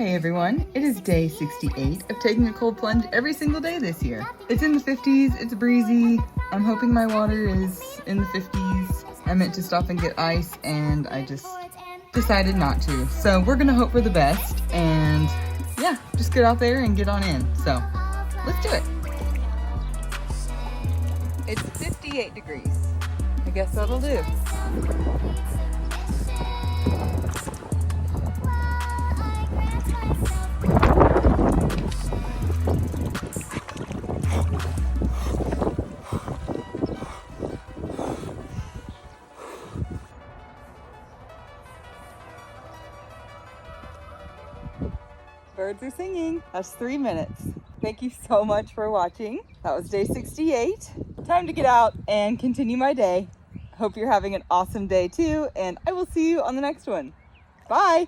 Hey everyone, it is day 68 of taking a cold plunge every single day this year. It's in the 50s, it's breezy. I'm hoping my water is in the 50s. I meant to stop and get ice and I just decided not to. So we're gonna hope for the best and yeah, just get out there and get on in. So let's do it. It's 58 degrees. I guess that'll do. Birds are singing. That's 3 minutes. Thank you so much for watching. That was day 68. Time to get out and continue my day. Hope you're having an awesome day too, and I will see you on the next one. Bye.